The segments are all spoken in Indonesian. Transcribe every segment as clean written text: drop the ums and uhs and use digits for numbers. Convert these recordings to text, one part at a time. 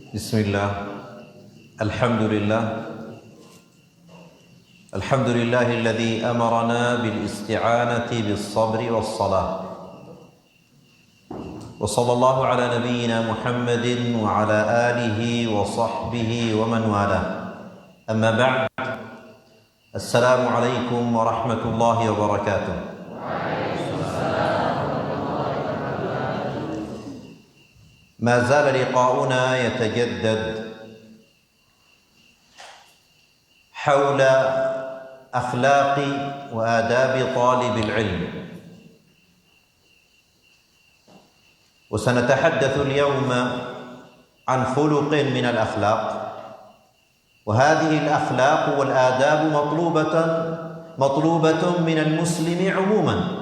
Bismillah. Alhamdulillah. Alhamdulillahilladzi amarna bil isti'anati bis sabri was salah. Wa sallallahu ala nabiyyina Muhammadin wa ala alihi wa sahbihi wa man wala. Amma ba'd. Assalamu alaikum warahmatullahi wabarakatuh. ما زال لقاؤنا يتجدد حول أخلاق وآداب طالب العلم، وسنتحدث اليوم عن خلق من الأخلاق، وهذه الأخلاق والآداب مطلوبة من المسلم عموما،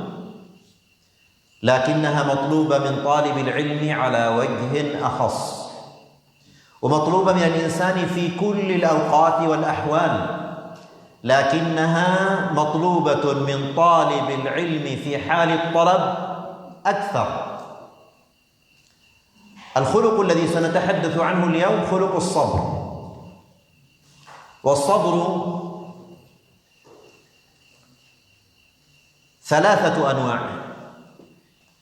لكنها مطلوبة من طالب العلم على وجه أخص، ومطلوبة من الإنسان في كل الأوقات والأحوال، لكنها مطلوبة من طالب العلم في حال الطلب أكثر. الخلق الذي سنتحدث عنه اليوم خلق الصبر، والصبر ثلاثة أنواع: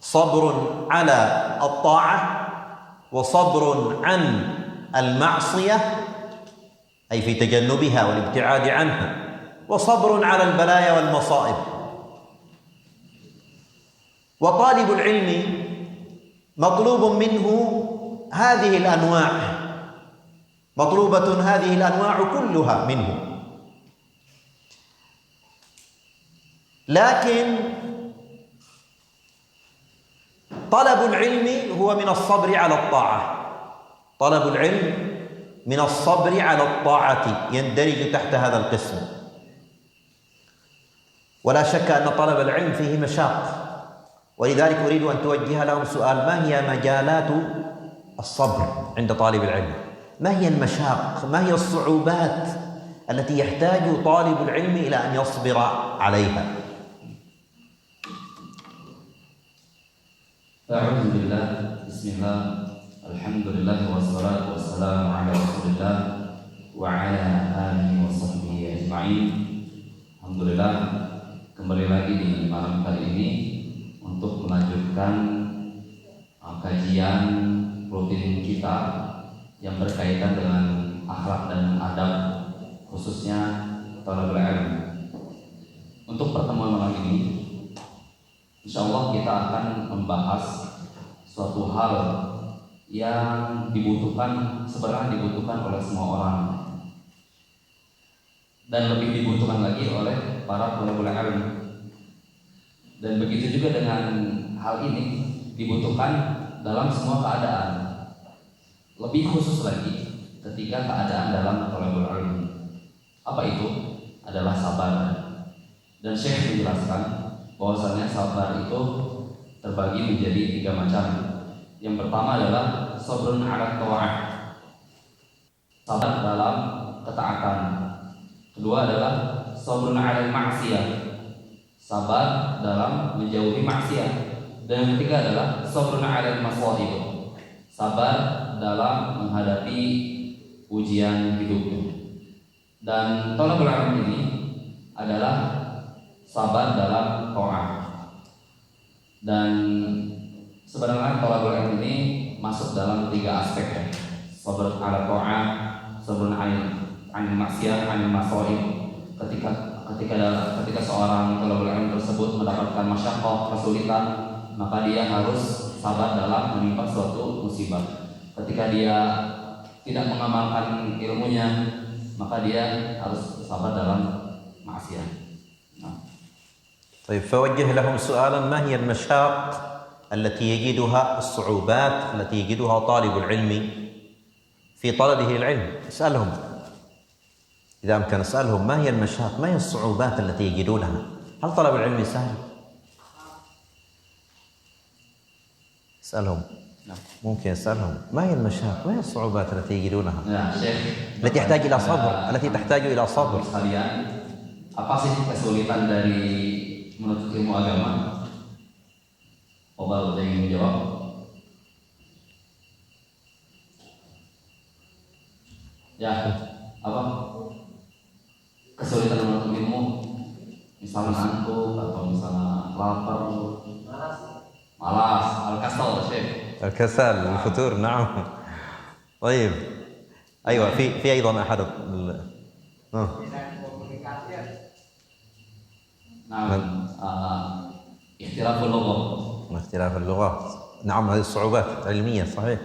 صبر على الطاعة، وصبر عن المعصية أي في تجنبها والابتعاد عنها، وصبر على البلايا والمصائب. وطالب العلم مطلوب منه هذه الأنواع، مطلوبة هذه الأنواع كلها منه، لكن طلب العلم هو من الصبر على الطاعة. طلب العلم من الصبر على الطاعة يندرج تحت هذا القسم، ولا شك أن طلب العلم فيه مشاق، ولذلك أريد أن توجه لهم سؤال: ما هي مجالات الصبر عند طالب العلم؟ ما هي المشاق؟ ما هي الصعوبات التي يحتاج طالب العلم إلى أن يصبر عليها؟ Alhamdulillah, bismillah, alhamdulillah, wassalatu wassalamu ala rasulillah wa ala alihi wa sahbihi ajma'in. Alhamdulillah, kembali lagi di malam kali ini untuk melanjutkan kajian rutin kita yang berkaitan dengan akhlak dan adab, khususnya talabul ilm. Untuk pertemuan malam ini, insyaallah kita akan membahas suatu hal yang sebenarnya dibutuhkan oleh semua orang, dan lebih dibutuhkan lagi oleh para talabul ilm. Dan begitu juga dengan hal ini dibutuhkan dalam semua keadaan, lebih khusus lagi ketika keadaan dalam talabul ilm. Apa itu? Adalah sabar. Dan Syekh menjelaskan bahwasanya sabar itu terbagi menjadi 3 macam. Yang pertama adalah sabrun 'ala ta'ah, sabar dalam ketaatan. Kedua adalah sabrun 'ala ma'siyah, sabar dalam menjauhi maksiat. Dan yang ketiga adalah sabrun 'ala masaib, sabar dalam menghadapi ujian hidup. Dan talabul ilm ini adalah sabar dalam ta'ah. Dan sebenarnya talabul ilm ini masuk dalam 3 aspek ya. Sabar ala ta'ah, sabrun 'anil maksiyah, 'anil masaib. Ketika seorang talabul ilm tersebut mendapatkan masyaqqah, kesulitan, maka dia harus sabar dalam menimpa suatu musibah. Ketika dia tidak mengamalkan ilmunya, maka dia harus sabar dalam maksiat. طيب، فوجه لهم سؤالا: ما هي المشاق التي يجدها، الصعوبات التي يجدها طالب العلم في طلبه العلم؟ اسألهم، إذا أمكن اسألهم ما هي المشاق، ما هي الصعوبات التي يجدونها؟ هل طلب العلم سهل؟ اسألهم، ممكن اسألهم ما هي المشاق، ما هي الصعوبات التي يجدونها التي تحتاج إلى صبر، التي تحتاج إلى صبر. Apa sih kesulitan dari menuntut ilmu agama? Obal ada yang menjawab. Ya, apa? Kesulitan menuntut ilmu, misalnya ngantuk atau misalnya lapar, malas, al-kasal, Syekh. الكسل الفتور نعم. طيب أيوة في أيضا أحد نعم. اختلاف اللغة. اختلاف اللغات نعم، هذه الصعوبات العلمية صحيح.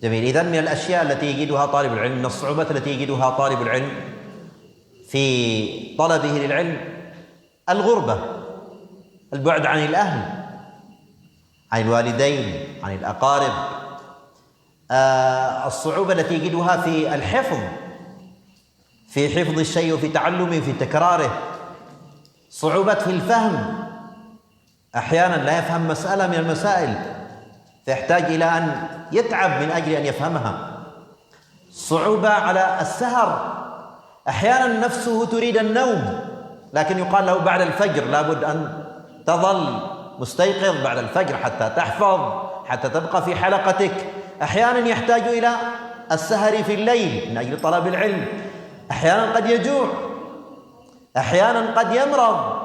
جميل. إذن من الأشياء التي يجدها طالب العلم، من الصعوبات التي يجدها طالب العلم في طلبه للعلم الغربة، البعد عن الأهل، عن الوالدين، عن الأقارب. الصعوبة التي يجدها في الحفظ، في حفظ الشيء وفي تعلمه في تكراره. صعوبة في الفهم، أحيانا لا يفهم مسألة من المسائل فيحتاج إلى أن يتعب من أجل أن يفهمها. صعوبة على السهر، أحيانا نفسه تريد النوم لكن يقال له بعد الفجر لابد أن تظل مستيقظ بعد الفجر حتى تحفظ، حتى تبقى في حلقتك. أحيانا يحتاج إلى السهر في الليل من أجل طلب العلم. أحيانا قد يجوع، أحيانا قد يمرض.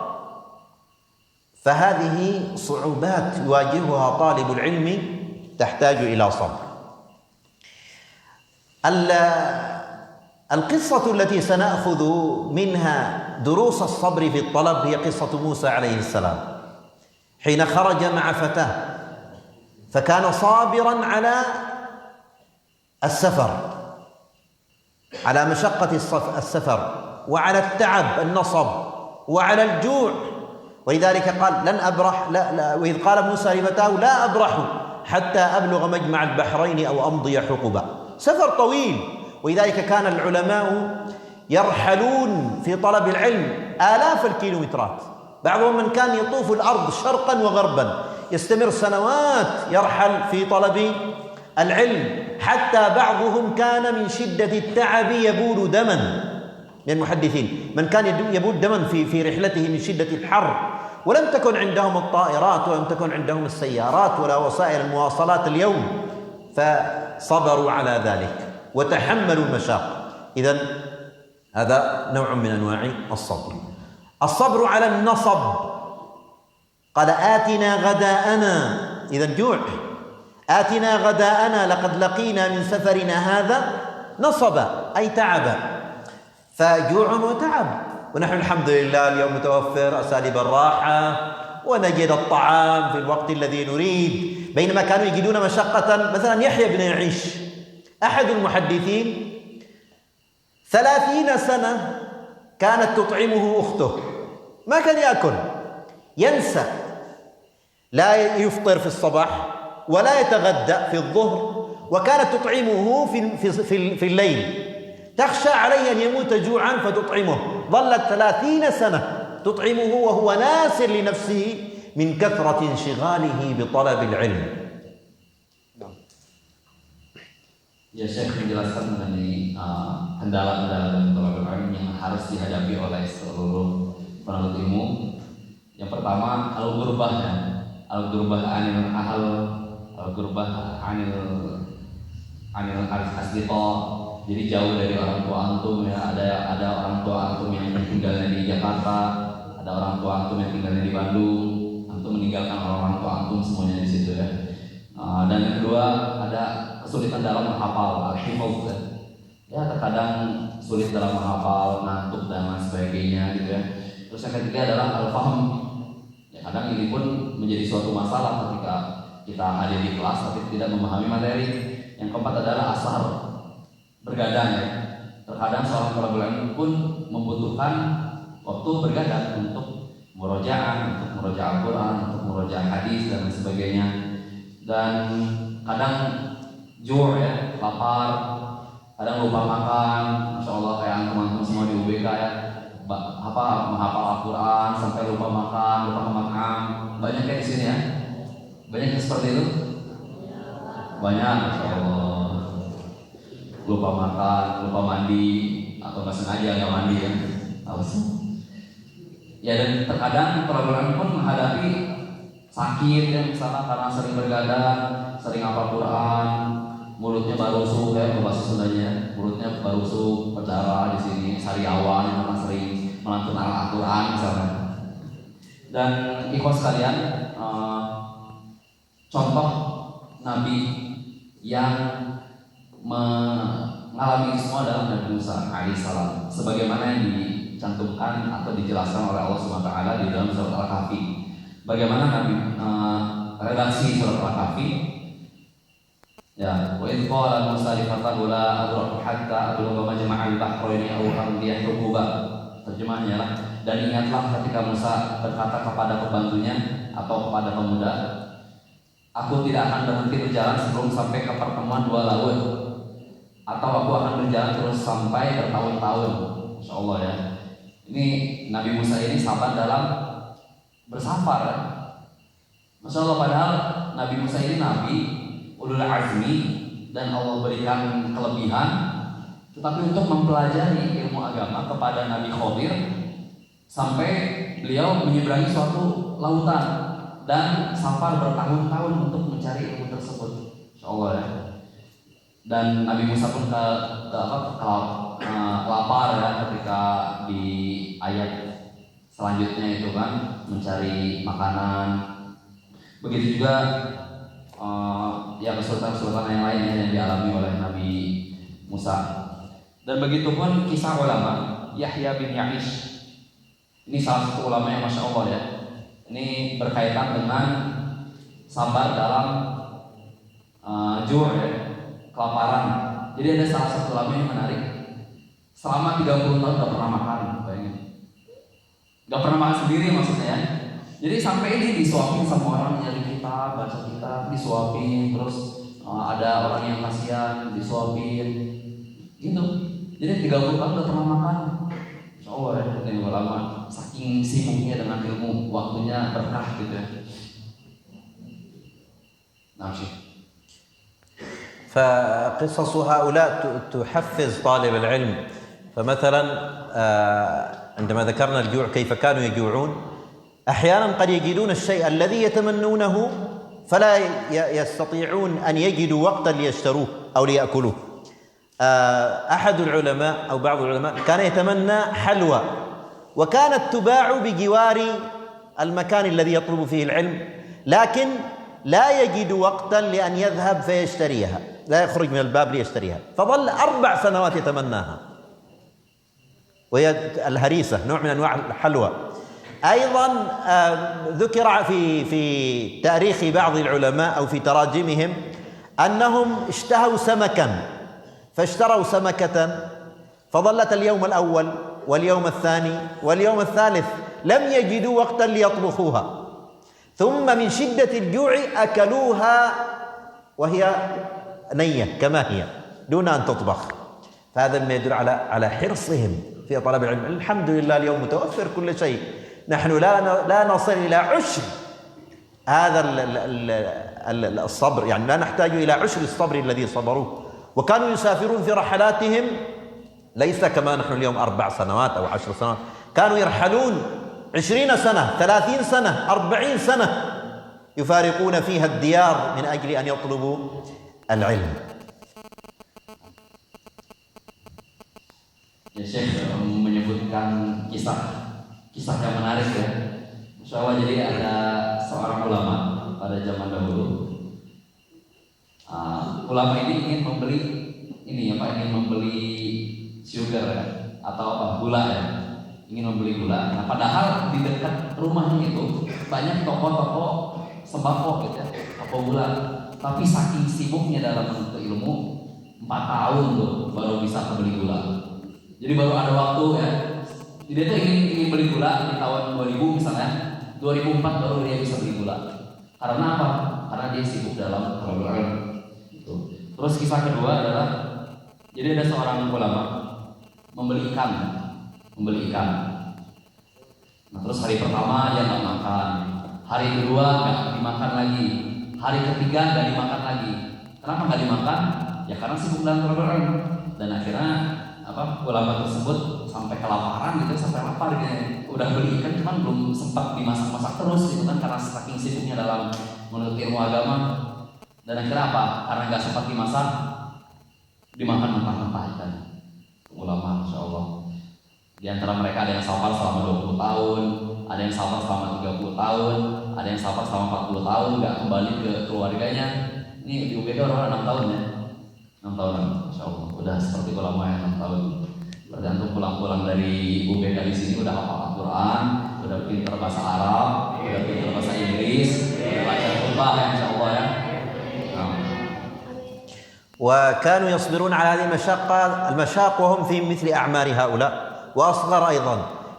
فهذه صعوبات يواجهها طالب العلم تحتاج إلى صبر. القصة التي سنأخذ منها دروس الصبر في الطلب هي قصة موسى عليه السلام حين خرج مع فتاه، فكان صابرا على السفر، على مشقة السفر وعلى التعب النصب وعلى الجوع. ولذلك قال لن أبرح لا وإذ قال موسى لفتاه لا أبرح حتى أبلغ مجمع البحرين أو أمضي حقبا. سفر طويل، ولذلك كان العلماء يرحلون في طلب العلم آلاف الكيلومترات. بعضهم من كان يطوف الأرض شرقا وغربا، يستمر سنوات يرحل في طلب العلم، حتى بعضهم كان من شدة التعب يبول دما. من المحدثين من كان يبول دما في رحلته من شدة الحر، ولم تكن عندهم الطائرات ولم تكن عندهم السيارات ولا وسائل المواصلات اليوم، فصبروا على ذلك وتحملوا المشاق. إذن هذا نوع من أنواع الصبر. الصبر على النصب، قال آتنا غداءنا، إذن جوع، آتنا غداءنا لقد لقينا من سفرنا هذا نصبا أي تعبا. فجوع وتعب، ونحن الحمد لله اليوم متوفر أساليب الراحة ونجد الطعام في الوقت الذي نريد، بينما كانوا يجدون مشقة. مثلا يحيى بن يعيش أحد المحدثين 30 سنة كانت تطعمه أخته، ما كان يأكل، ينسى، لا يفطر في الصباح ولا يتغدى في الظهر، وكانت تطعمه في الليل، تخشى عليه أن يموت جوعا فتطعمه. ظلت 30 سنة تطعمه وهو ناسر لنفسه من كثرة انشغاله بطلب العلم. Ya, Syekh menjelaskan mengenai kendala-kendala dan tolak ilmu yang harus dihadapi oleh seluruh penuntut ilmu. Yang pertama, al-gurbah ya. Al-gurbah anil ahal, al-gurbah anil asdito. Jadi jauh dari orang tua antum ya. Ada orang tua antum yang tinggalnya di Jakarta, ada orang tua antum yang tinggalnya di Bandung. Antum meninggalkan orang tua antum semuanya di situ ya. Dan yang kedua, ada kesulitan dalam menghafal, al-hifz ya, terkadang sulit dalam menghafal, ngantuk dan lain sebagainya gitu ya. Terus yang ketiga adalah al-fahm ya, kadang ini pun menjadi suatu masalah ketika kita hadir di kelas tapi tidak memahami materi. Yang keempat adalah asar, bergadang ya. Terkadang seorang talibul ilmi pun membutuhkan waktu bergadang untuk murojaah, untuk murojaah Al-Quran, untuk murojaah hadis dan lain sebagainya. Dan kadang jur ya, lapar, kadang lupa makan. Masya Allah kayak teman-teman semua di UBK ya, menghafal Al-Quran sampai lupa makan, lupa makan. Banyak ya di sini ya, banyak yang seperti itu. Banyak, Masya Allah. Lupa makan, lupa mandi, atau nggak sengaja nggak mandi ya. Ya, dan terkadang orang pun menghadapi sakit ya, misalnya karena sering bergadang, sering hafal Quran, mulutnya baru ya bahasa Sundanya. mulutnya berusuk, berdarah di sini, sariawan yang memang sering melantun Al-Quran misalnya. Dan ikhwas sekalian, contoh Nabi yang mengalami semua dalam Nabi Musa alaihissalam, sebagaimana yang dicantumkan atau dijelaskan oleh Allah Subhanahu wa taala di dalam surat Al-Kahfi. Bagaimana Nabi redaksi surat Al-Kahfi? Ya, wa idh qala Musa li fatahu la abrahu hatta ablugha majma'al bahraini aw amdiya huquba. Terjemahnya lah, dan ingatlah ketika Musa berkata kepada pembantunya atau kepada pemuda, aku tidak akan berhenti berjalan sebelum sampai ke pertemuan dua laut, atau aku akan berjalan terus sampai bertahun-tahun. Insya Allah ya. Ini Nabi Musa ini sabar dalam bersafar. Masya Allah, padahal Nabi Musa ini Nabi ulul azmi dan Allah berikan kelebihan, tetapi untuk mempelajari ilmu agama kepada Nabi Khidir sampai beliau menyeberangi suatu lautan dan safar bertahun-tahun untuk mencari ilmu tersebut. Insya Allah ya. Dan Nabi Musa pun lapar ya ketika di ayat selanjutnya itu kan mencari makanan. Begitu juga ya kesulitan-kesulitan yang lainnya yang dialami oleh Nabi Musa. Dan begitu pun kisah ulama Yahya bin Ya'ish. Ini salah satu ulama yang Masya Allah ya. Ini berkaitan dengan sabar dalam ya, kelaparan. Jadi ada salah satu ulama yang menarik. Selama 30 tahun gak pernah makan, bayangin. Gak pernah makan sendiri maksudnya ya. Jadi sampai ini disuapin sama orang nyari kitab, baca kitab, disuapin. Terus ada orang yang kasihan, disuapin gitu. Jadi 30 tahun gak pernah makan. Insya Allah ya, ini ulama saking sibuknya dengan ilmu, waktunya berkah gitu ya. Nah, فقصص هؤلاء تحفز طالب العلم. فمثلا عندما ذكرنا الجوع كيف كانوا يجوعون، أحيانا قد يجدون الشيء الذي يتمنونه فلا يستطيعون أن يجدوا وقتا ليشتروه أو ليأكلوه. أحد العلماء أو بعض العلماء كان يتمنى حلوى، وكانت تباع بجوار المكان الذي يطلب فيه العلم، لكن لا يجد وقتا لأن يذهب فيشتريها، لا يخرج من الباب ليشتريها، فظل 4 سنوات يتمناها، وهي الهريسة نوع من أنواع الحلوى. أيضا ذكر في تاريخ بعض العلماء أو في تراجمهم أنهم اشتهوا سمكا، فاشتروا سمكة فظلت اليوم الأول واليوم الثاني واليوم الثالث لم يجدوا وقتا ليطبخوها، ثم من شدة الجوع أكلوها وهي نية كما هي دون أن تطبخ. فهذا ما يدل على حرصهم في طلب العلم. الحمد لله اليوم متوفر كل شيء، نحن لا نصل إلى عشر هذا الصبر، يعني لا نحتاج إلى عشر الصبر الذي صبروه. وكانوا يسافرون في رحلاتهم ليس كما نحن اليوم 4 سنوات أو 10 سنوات، كانوا يرحلون 20 سنة 30 سنة 40 سنة يفارقون فيها الديار من أجل أن يطلبوا العلم. Ya, Syekh menyebutkan kisah yang menarik ya. Insya Allah, jadi ada seorang ulama pada zaman dahulu. Ulama ini ingin membeli ingin membeli sugar ya, atau gula ya. Ingin membeli gula. Nah, padahal di dekat rumahnya itu banyak toko-toko sembako gitu ya, toko gula. Tapi saking sibuknya dalam menuntut ilmu, 4 tahun tuh baru bisa membeli gula. Jadi baru ada waktu ya. Dia tuh ingin beli gula di tahun 2000 misalnya, 2004 baru dia bisa beli gula. Karena apa? Karena dia sibuk dalam ilmu. Gitu. Terus kisah kedua adalah, jadi ada seorang ulama membeli ikan. Nah, terus hari pertama dia nggak makan, hari kedua nggak dimakan lagi, hari ketiga nggak dimakan lagi. Kenapa nggak dimakan? Ya karena sibuk dalam ilmu. Dan akhirnya ulama tersebut sampai kelaparan gitu, sampai lapar gitu. Udah beli ikan cuman belum sempat dimasak-masak terus gitu kan, karena saking sibuknya dalam menuntut ilmu agama. Dan akhirnya apa? Karena nggak sempat dimasak, dimakan mentah-mentah ikan. Ulama, Masya Allah. Di antara mereka ada yang safar selama 20 tahun, ada yang safar selama 30 tahun, ada yang safar selama 40 tahun, nggak kembali ke keluarganya. Ini di UBK orang 6 tahun ya, 6 tahun, Masya Allah. Udah seperti ulama yang 6 tahun. Berarti antum pulang-pulang dari UBK di sini udah hafal Al-Quran, udah pintar bahasa Arab, udah pintar bahasa Inggris, udah baca khutbah ya, Masya Allah ya. وكانوا يصبرون على هذه المشاق وهم في مثل أعمار هؤلاء وأصغر أيضا.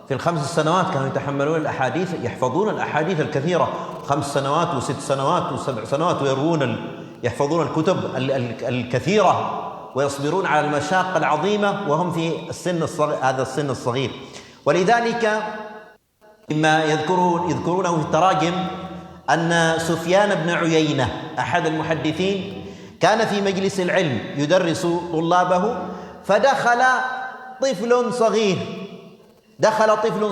في ال5 سنوات كانوا يتحملون الأحاديث، يحفظون الأحاديث الكثيرة، 5 سنوات و6 سنوات و7 سنوات، يحفظون الكتب الكثيرة ويصبرون على المشاق العظيمة وهم في هذا السن الصغير. ولذلك مما يذكرونه في التراجم أن سفيان بن عيينة أحد المحدثين كان في مجلس العلم يدرس طلابه، فدخل طفل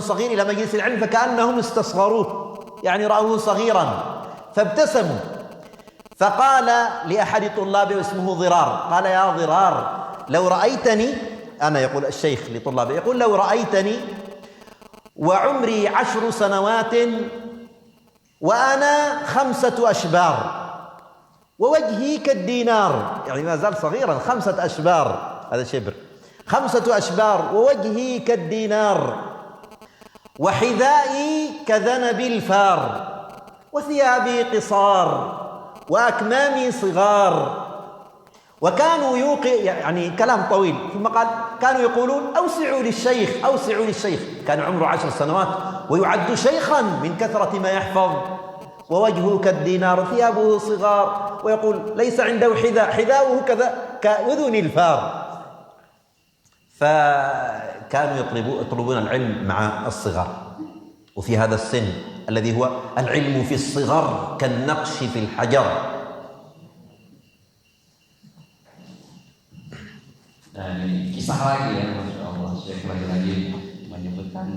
صغير إلى مجلس العلم فكأنهم استصغروه، يعني رأوه صغيرا فابتسموا. فقال لأحد طلابه اسمه ضرار، قال يا ضرار لو رأيتني، أنا يقول الشيخ لطلابه، يقول لو رأيتني وعمري 10 سنوات وأنا 5 أشبار ووجهي كالدينار، يعني ما زال صغيرا، 5 أشبار، هذا شبر، 5 أشبار ووجهي كالدينار وحذائي كذنب الفار وثيابي قصار وأكمامي صغار. وكانوا يعني كلام طويل، ثم قال كانوا يقولون أوسعوا للشيخ، كان عمره 10 سنوات ويعد شيخا من كثرة ما يحفظ، ووجهه كالدينار، ثيابه صغار، ويقول ليس عنده حذاؤه كذا كأذن الفار. فكانوا يطلبون العلم مع الصغار، وفي هذا السن الذي هو العلم في الصغر كالنقش في الحجر. Dan ini kisah lagi ya, Masya Allah, Syekh lagi-lagi menyebutkan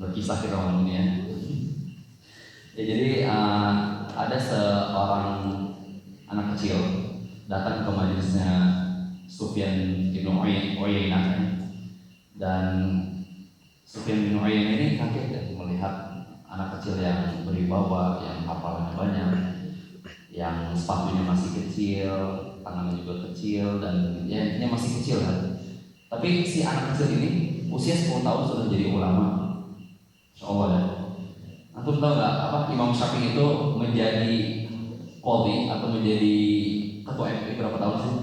berkisah di ruangan ini ya. Ya, jadi ada seorang anak kecil datang ke majelisnya Sufyan bin Uyainah, dan Sufyan bin Uyainah ini kaget ya melihat anak kecil yang berwibawa, yang hafalannya banyak, yang sepatunya masih kecil, tangannya juga kecil, dan ya intinya masih kecil kan. Tapi si anak kecil ini usia 10 tahun sudah jadi ulama, Insya Allah ya. Antum tahu nggak apa Imam Syafi'i itu menjadi qadhi atau menjadi ketua MUI berapa tahun sih?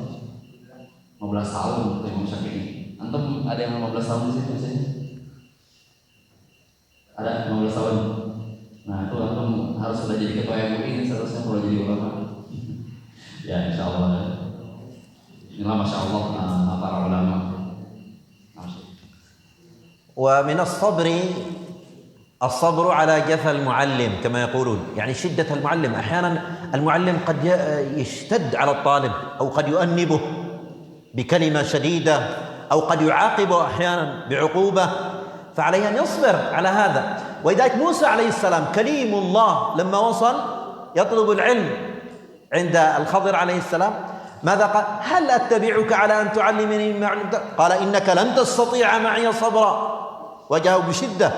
15 tahun untuk Imam Syafi'i. Antum ada yang 15 tahun di situ misalnya? Ada 15 tahun. Nah itu antum harus sudah jadi ketua MUI, ini seharusnya perlu jadi ulama. Ya Insya Allah. Inilah Masya Allah para ulama. ومن الصبر على جفا المعلم كما يقولون، يعني شدة المعلم. أحيانا المعلم قد يشتد على الطالب أو قد يؤنبه بكلمة شديدة أو قد يعاقبه أحيانا بعقوبة، فعليه أن يصبر على هذا. ولذلك موسى عليه السلام كليم الله لما وصل يطلب العلم عند الخضر عليه السلام ماذا قال؟ هل أتبعك على أن تعلمني مما علمت؟ قال إنك لن تستطيع معي صبرا، وجاءوا بشدة،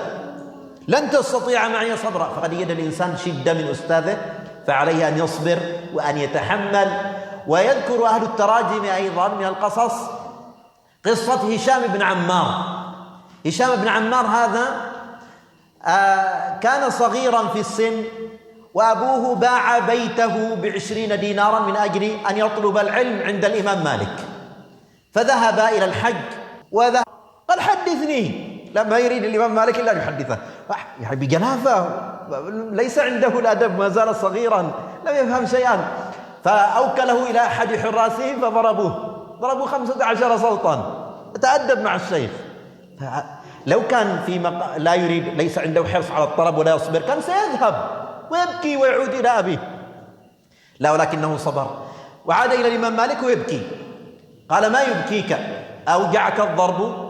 لن تستطيع معي صبرا. فقد يجد الإنسان شدة من أستاذه، فعليه أن يصبر وأن يتحمل. ويذكر أهل التراجم أيضا من القصص قصة هشام بن عمار. هشام بن عمار هذا كان صغيرا في السن، وأبوه باع بيته ب20 دينارا من أجل أن يطلب العلم عند الإمام مالك، فذهب إلى الحج وذهب قال حدثني، لما يريد الإمام مالك إلا أن يحدثه يعني بجنافة، ليس عنده الأدب، ما زال صغيرا لم يفهم شيئا. فأوكله إلى أحد حراسه ضربوه 15 سلطا، تأدب مع الشيخ. لو كان لا يريد، ليس عنده حرص على الطلب ولا يصبر، كان سيذهب ويبكي ويعود إلى أبيه. لا، ولكنه صبر وعاد إلى الإمام مالك ويبكي. قال ما يبكيك؟ أوجعك الضرب؟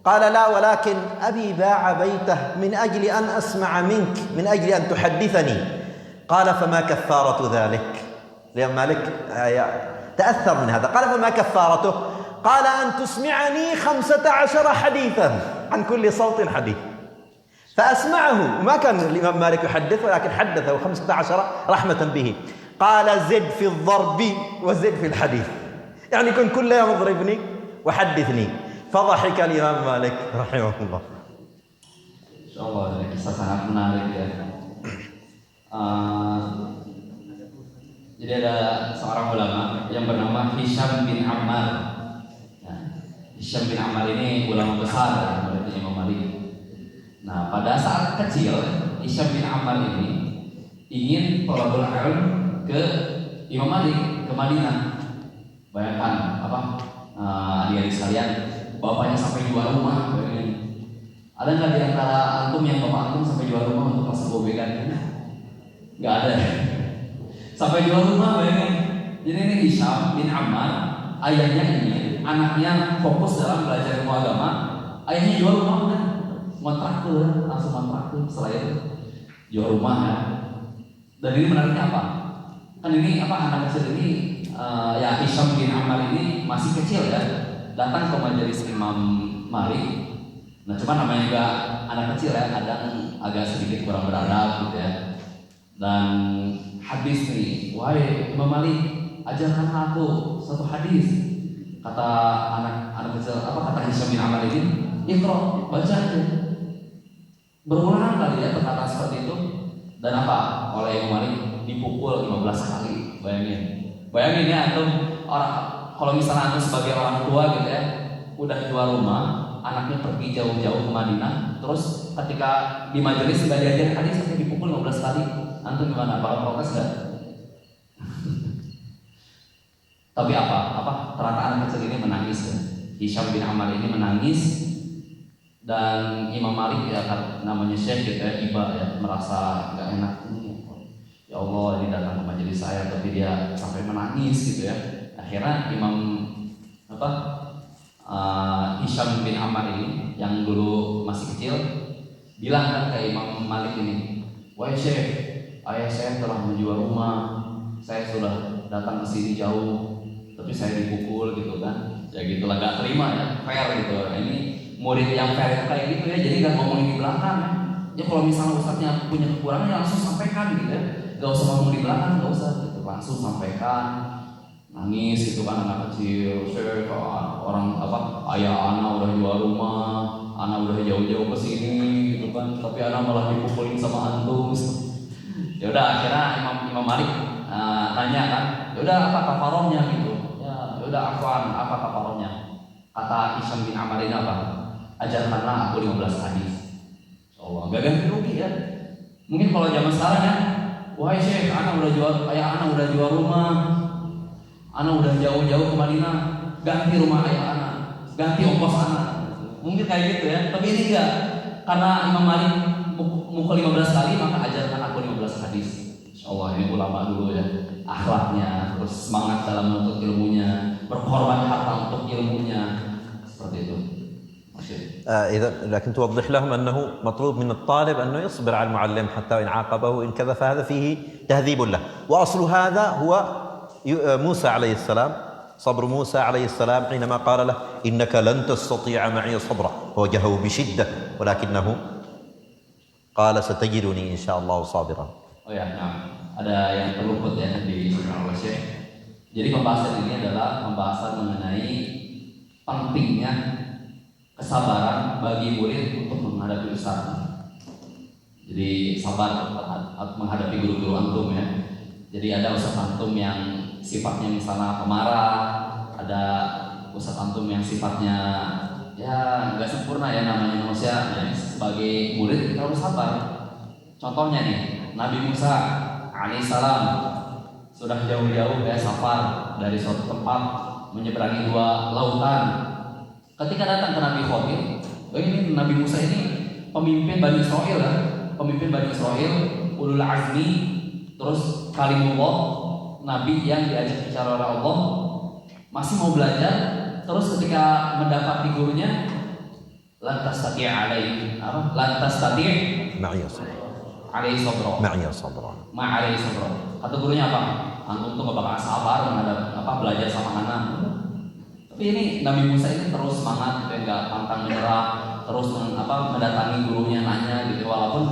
قال لا، ولكن أبي باع بيته من أجل أن أسمع منك، من أجل أن تحدثني. قال فما كفارة ذلك؟ الإمام مالك تأثر من هذا. قال فما كفارته؟ قال أن تسمعني 15 حديثا عن كل صوت حديث. فأسمعه، وما كان الإمام مالك يحدث ولكن حدثه 15 رحمة به. قال زد في الضرب وزد في الحديث، يعني كن كل يوم اضربني وحدثني. فضحك الإمام مالك رحمه الله. Insyaallah kisah sangat menarik ya. Jadi ada seorang ulama yang bernama Hisham bin Ammar. Nah, Hisham bin Ammar ini ulama besar ya, menurut Imam Malik. Nah, pada saat kecil Hisham bin Ammar ini ingin thalabul ilm ke Imam Malik ke Madinah. Bayangkan adik-adik sekalian, bapaknya sampai jual rumah. Ada nggak di antara antum yang bapak antum sampai jual rumah untuk pasang gobekan? Nggak ada. Sampai jual rumah, bayangin. Jadi ini Hisham bin Ammar, ayahnya ini, anaknya fokus dalam belajar ilmu agama. Ayahnya jual rumah kan, langsung kontrak setelah itu jual rumah ya. Dan ini menariknya apa? Kan ini anak kecil ini, ya Hisham bin Ammar ini masih kecil ya, datang ke majelis Imam Malik. Nah, cuma namanya juga anak kecil ya, kadang agak sedikit kurang beradab gitu ya. Dan hadis nih, wahai Imam Malik, ajarkan aku satu hadis. Kata anak kecil, kata Hisham bin Ammar ini, Iqra, baca aja. Berulang kali ya berkata seperti itu. Dan oleh Imam Malik dipukul 15 kali. Bayangin ya, orang kalau misalnya antum sebagai orang tua gitu ya, udah jual rumah, anaknya pergi jauh-jauh ke Madinah, terus ketika di majelis nggak diajarin hadis sampai dipukul 15 kali, antum gimana? Bakal protes nggak? Tapi ternyata anak kecil ini menangis ya. Hisham bin Ammar ini menangis, dan Imam Malik ya, namanya Syekh gitu ya, iba ya, merasa nggak enak. Ya Allah, ini datang ke majelis saya tapi dia sampai menangis gitu ya. Akhirnya Hisham bin Ammar ini yang dulu masih kecil bilang kan ke Imam Malik ini, wahai Syekh, ayah saya telah menjual rumah, saya sudah datang ke sini jauh, tapi saya dipukul gitu kan. Ya gitulah, gak terima ya, fair gitu. Nah, ini murid yang fair kayak gitu ya, jadi gak ngomongin di belakang ya. Ya kalau misalnya ustadznya punya kekurangan ya langsung sampaikan gitu ya, gak usah ngomong di belakang, gak usah gitu, langsung sampaikan. Nangis gitu kan anak kecil, Syekh, orang ayah anak udah jual rumah, anak udah jauh-jauh ke sini gitu kan, tapi anak malah dipukulin sama antum. Ya udah, akhirnya Imam Malik tanya kan, ya udah apa kafarohnya gitu. Ya udah, apa kafarohnya? Kata Hisham bin Ammar ini ajarkanlah aku 15 hadis. Insyaallah gak ganti rugi ya. Mungkin kalau zaman sekarang ya, wahai Syekh, ayah anak udah jual rumah, anak udah jauh-jauh ke Madinah, ganti rumah ayah anak, ganti ongkos anak. Mungkin kayak gitu ya, tapi ini enggak. Karena Imam Malik mukul 15 kali, maka ajarkan aku 15 hadis. Insyaallah ini ulama dulu ya, akhlaknya, terus semangat dalam menuntut ilmunya, berkorban harta untuk ilmunya, seperti itu. إذا لكن توضح لهم أنه مطلوب من الطالب أنه يصبر على المعلم حتى إن عاقبه إن كذا، فهذا فيه تهذيب له. وأصل هذا هو موسى عليه السلام، صبر موسى عليه السلام حينما قال له إنك لن تستطيع معي صبرا، فواجهه بشدة ولكنه قال ستجدني إن شاء الله صابرا. Oh ya, ada yang terluput ya di Sunan Syekh. Jadi pembahasan ini adalah pembahasan mengenai pentingnya kesabaran bagi murid untuk menghadapi ustaz. Jadi sabar menghadapi guru-guru antum ya. Jadi ada ustaz antum yang sifatnya misalnya pemarah, ada ustaz antum yang sifatnya ya nggak sempurna ya, namanya manusia ya. Sebagai murid kita harus sabar. Contohnya nih, Nabi Musa alaihissalam sudah jauh-jauh ya safar dari suatu tempat menyeberangi 2 lautan. Ketika datang ke Nabi Khadir, ini Nabi Musa ini pemimpin Bani Israel ya, pemimpin Bani Israel, ulul azmi, terus kalimullah, Nabi yang diajak bicara oleh Allah, masih mau belajar, terus ketika mendapati gurunya, lantas tati' alaihi sabra. Kata gurunya apa? antum tuh gak bakal sabar belajar sama anak. Tapi ini Nabi Musa ini terus semangat, gitu, nggak pantang menyerah, terus mendatangi gurunya, nanya gitu, walaupun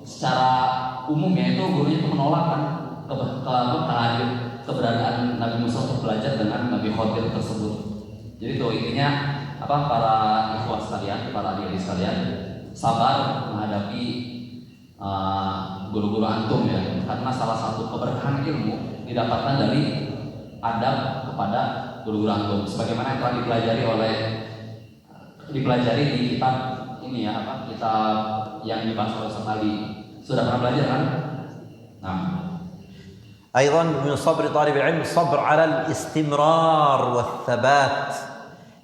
secara umumnya itu gurunya itu menolak kan keberadaan Nabi Musa untuk belajar dengan Nabi Khodir tersebut. Jadi tuh intinya para ikhwah sekalian, para adik-adik sekalian, sabar menghadapi guru-guru antum ya, karena salah satu keberkahan ilmu didapatkan dari adab kepada guru-guru antum, sebagaimana yang telah dipelajari di kitab ini ya, kitab yang dibahas oleh Ustaz Ali. Sudah pernah belajar kan? Nah, أيضا من صبر طالب العلم الصبر على الاستمرار والثبات،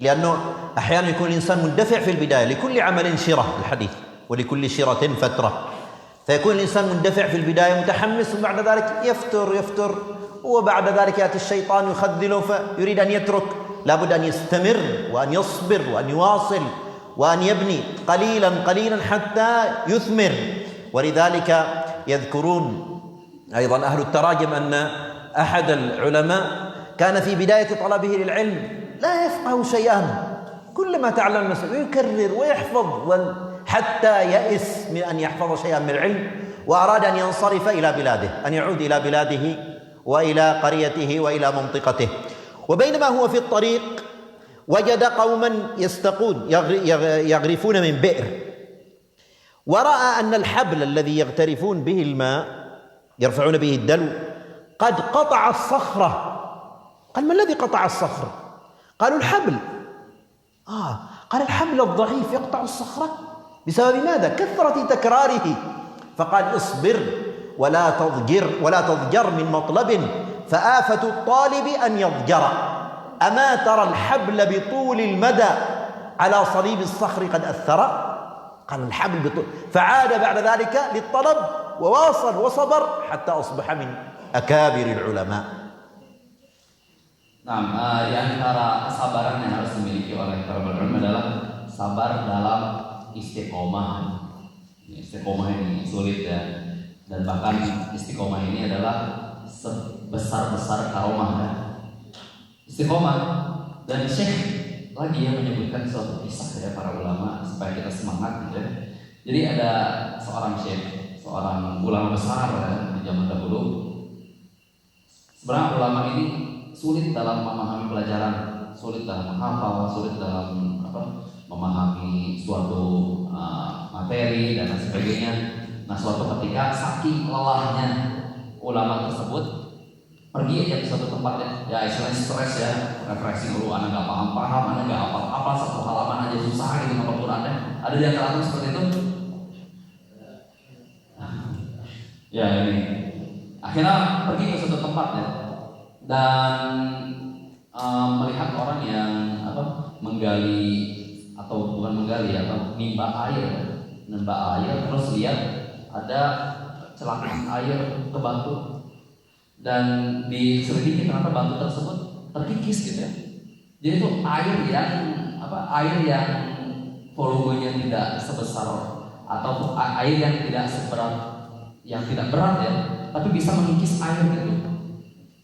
لأنه أحيانا يكون الإنسان مندفع في البداية، لكل عمل شرة الحديث ولكل شرة فترة، فيكون الإنسان مندفع في البداية متحمس، وبعد ذلك يفتر وبعد ذلك يأتي الشيطان يخذله فيريد أن يترك. لابد أن يستمر وأن يصبر وأن يواصل وأن يبني قليلا حتى يثمر. ولذلك يذكرون أيضا أهل التراجم أن أحد العلماء كان في بداية طلبه للعلم لا يفقه شيئا، كلما تعلم يكرر ويحفظ حتى يئس من أن يحفظ شيئا من العلم، وأراد أن ينصرف إلى بلاده، أن يعود إلى بلاده وإلى قريته وإلى منطقته. وبينما هو في الطريق وجد قوما يستقون يغرفون من بئر، ورأى أن الحبل الذي يغترفون به الماء يرفعون به الدلو قد قطع الصخرة. قال: ما الذي قطع الصخرة؟ قالوا: الحبل. قال: الحبل الضعيف يقطع الصخرة بسبب ماذا؟ كثرة تكراره. فقال: اصبر ولا تضجر من مطلب، فآفة الطالب أن يضجر. أما ترى الحبل بطول المدى على صليب الصخر قد أثر؟ قال: الحبل بطول. فعاد بعد ذلك للطلب وواصل وصبر حتى أصبح من أكابر العلماء. Nah, di antara kesabaran yang harus dimiliki oleh para ulama adalah sabar dalam istiqomah. Istiqomah ini sulit ya, dan bahkan istiqomah ini adalah sebesar-besar karomah ya. Istiqomah. Dan Syekh lagi yang menyebutkan suatu kisah ya para ulama supaya kita semangat gitu ya. Jadi ada seorang syekh, seorang ulama besar ya, di zaman dahulu. Sebenarnya ulama ini sulit dalam memahami pelajaran, sulit dalam menghafal, sulit dalam memahami suatu materi dan sebagainya. Nah, suatu ketika saking lelahnya ulama tersebut pergi aja ke suatu tempat ya istilahnya stres ya, refreshing dulu, anak nggak paham, anak nggak apa satu halaman aja susah gitu ngapal Qurannya. Ada di antara itu seperti itu? Ya ini. Akhirnya pergi ke suatu tempat ya, dan melihat orang yang menggali atau bukan menggali nimba air, terus lihat ada celakaan air ke batu, dan diselidiki ternyata batu tersebut terkikis gitu ya. Jadi itu air yang volumenya tidak sebesar atau air yang tidak seberat, yang tidak berat ya, tapi bisa mengikis air gitu.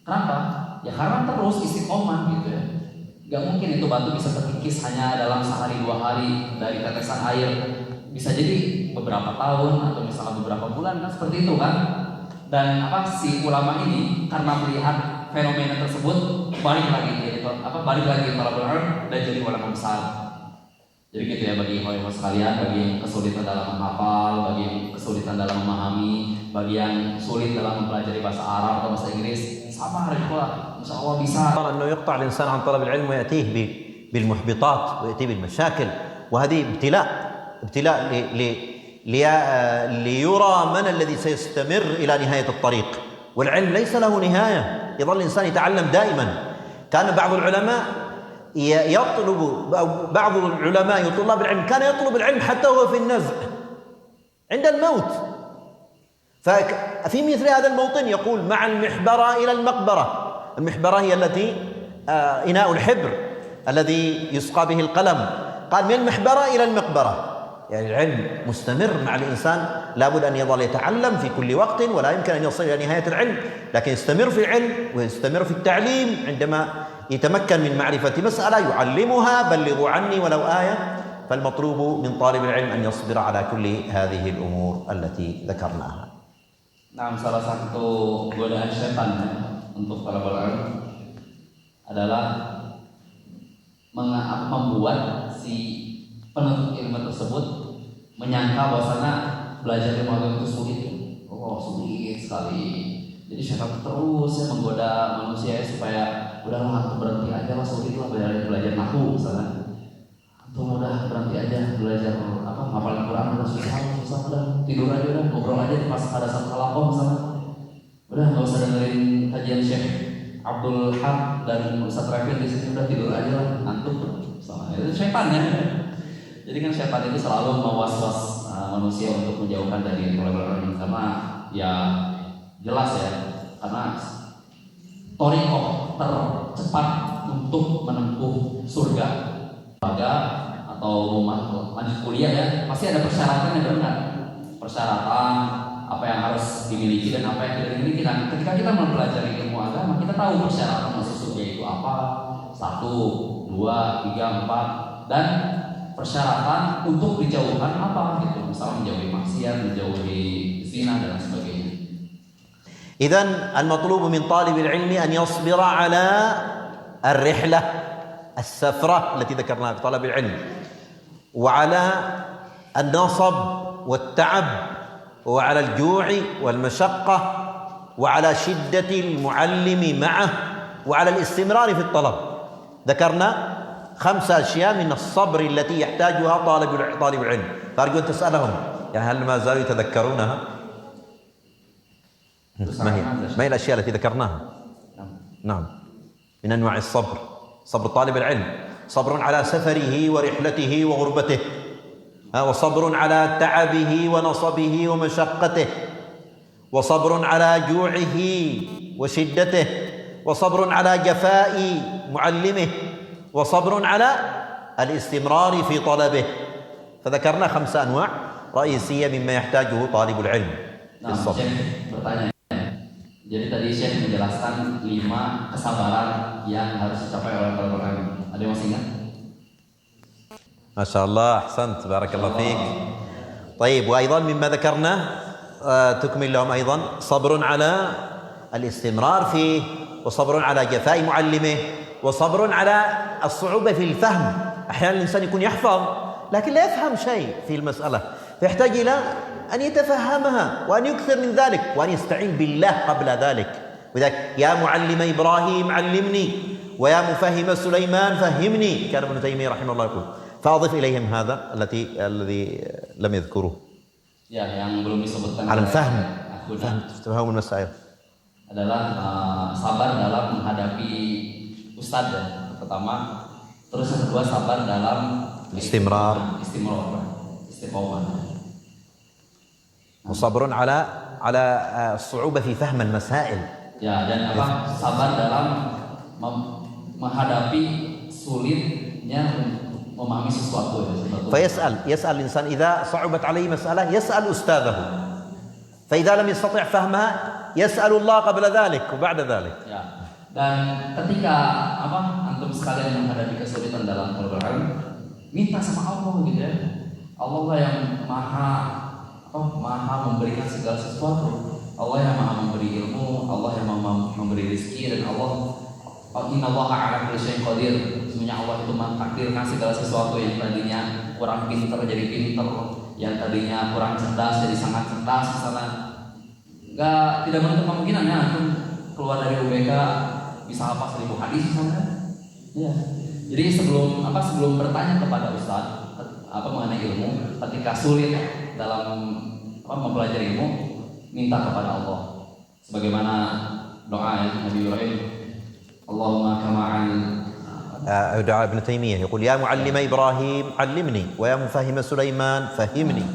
Kenapa? Ya karena terus istiqomah gitu ya. Gak mungkin itu batu bisa terkikis hanya dalam sehari dua hari dari tetesan air. Bisa jadi beberapa tahun atau misalnya beberapa bulan kan, seperti itu kan. Dan si ulama ini karena melihat fenomena tersebut balik lagi para ulama dan jadi ulama besar. Jadi gitu ya, bagi ikhwan sekalian, bagi yang kesulitan dalam menghafal, bagi yang kesulitan dalam memahami, bagi yang sulit dalam mempelajari bahasa Arab atau bahasa Inggris, sabar ikhwan, insyaallah bisa. أنه يقطع الإنسان عن طلب العلم ويأتيه بالمحبطات ويأتيه بالمشاكل، وهذه ابتلاء ليرى من الذي سيستمر إلى نهاية الطريق. والعلم ليس له نهاية، يظل الإنسان يتعلم دائما. كان بعض العلماء طلاب العلم كان يطلب العلم حتى وهو في النزع عند الموت. ففي مثل هذا الموطن يقول: مع المحبرة إلى المقبرة. المحبرة هي التي إناء الحبر الذي يسقى به القلم. قال: من المحبرة إلى المقبرة. يعني العلم مستمر مع الإنسان، لابد أن يظل يتعلم في كل وقت، ولا يمكن أن يصل إلى نهاية العلم، لكن يستمر في العلم ويستمر في التعليم. عندما يتمكن من معرفة مسألة يعلمها، بلغوا عني ولو آية. فالمطلوب من طالب العلم أن يصبر على كل هذه الأمور التي ذكرناها. Nah, salah satu godaan setan ya, untuk para ulama adalah membuat si penuntut ilmu tersebut menyangka bahwasanya belajar ilmu agama itu sulit. Oh, sulit sekali. Jadi setan terus ya menggoda manusia supaya udahlah berhenti aja lah, sulit lah belajar nahwu misalnya. Tuh udah berhenti aja belajar hafalan Quran, udah susah udah tidur aja, udah ngobrol aja pas ada satu kalakom misalnya, udah nggak usah dengerin kajian Syekh Abdul Haq dan Ustaz Rafil di sini, udah tidur aja lah, ngantuk sama itu setan ya. Jadi kan setan itu selalu mewas-was manusia untuk menjauhkan dari ilmu, karena ya jelas ya, karena thoriqah tercepat untuk menempuh surga atau lanjut kuliah ya, pasti ada persyaratan yang benar, persyaratan apa yang harus dimiliki dan apa yang tidak dimiliki. Dan ketika kita mempelajari ilmu agama, kita tahu persyaratan masuk surga itu apa, 1, 2, 3, 4, dan persyaratan untuk dijauhkan apa gitu, misalnya menjauhi maksiat, menjauhi zina dan sebagainya. إذن المطلوب من طالب العلم أن يصبر على الرحلة السفرة التي ذكرناها في طلب العلم، وعلى النصب والتعب، وعلى الجوع والمشقة، وعلى شدة المعلم معه، وعلى الاستمرار في الطلب. ذكرنا 5 أشياء من الصبر التي يحتاجها طالب العلم، فأرجو أن تسألهم يعني هل ما زالوا يتذكرونها؟ ما هي الأشياء التي ذكرناها؟ نعم، من أنواع الصبر، صبر طالب العلم، صبر على سفره ورحلته وغربته، وصبر على تعبه ونصبه ومشقته، وصبر على جوعه وشدته، وصبر على جفاء معلمه، وصبر على الاستمرار في طلبه. فذكرنا 5 أنواع رئيسية مما يحتاجه طالب العلم في الصبر. bertanya. Jadi tadi Syekh menjelaskan 5 kesabaran yang harus dicapai oleh para ulama. Ada yang masih ingat? ما شاء الله، أحسنت، بارك الله فيك. طيب، وأيضا مما ذكرنا تكمل لهم أيضا صبر على الاستمرار فيه، وصبر على جفاء معلمه، وصبر على الصعوبة في الفهم. أحيانا الإنسان يكون يحفظ لكن لا يفهم شيء في المسألة، فيحتاج إلى أن يتفهمها وأن يكثر من ذلك وأن يستعين بالله قبل ذلك. وذلك يا معلم إبراهيم علمني، ويا مفهم سليمان فهمني، كان ابن تيمية رحمه الله يقول. فأضف إليهم هذا الذي لم يذكروه. Ya, yang belum disebutkan. على الفهم، تفهم المسائل. Adalah sabar dalam menghadapi ustadz ya, pertama. Terus yang kedua sabar dalam istiqomah. وصبر على الصعوبة في فهم المسائل. Ya, dan sabar dalam menghadapi sulitnya memahami sesuatu. فيسأل الإنسان إذا صعبت عليه مسألة يسأل أستاذه، فإذا لم يستطع فهمها يسأل الله قبل ذلك وبعد ذلك. Ya. Dan ketika antum sekalian menghadapi kesulitan dalam Al-Quran, minta sama Allah gitu ya. Allah lah yang maha memberikan segala sesuatu. Allah yang maha memberi ilmu, Allah yang maha memberi rezeki, dan Innallaha ala kulli syai'in qadir. Sebenarnya Allah itu mentakdirkan segala sesuatu, yang tadinya kurang pintar jadi pintar, yang tadinya kurang cerdas jadi sangat cerdas misalnya. Tidak menutup kemungkinan ya antum keluar dari UBK bisa hafal 1000 hadis misalnya. Ya. Jadi sebelum bertanya kepada ustaz mengenai ilmu, ketika sulit dalam mempelajari ilmu, minta kepada Allah. Sebagaimana doa Nabi Ibrahim, Allahumma kama'an دعاء ابن تيمية يقول يا معلم إبراهيم علمني، ويا مفهم سليمان فهمني.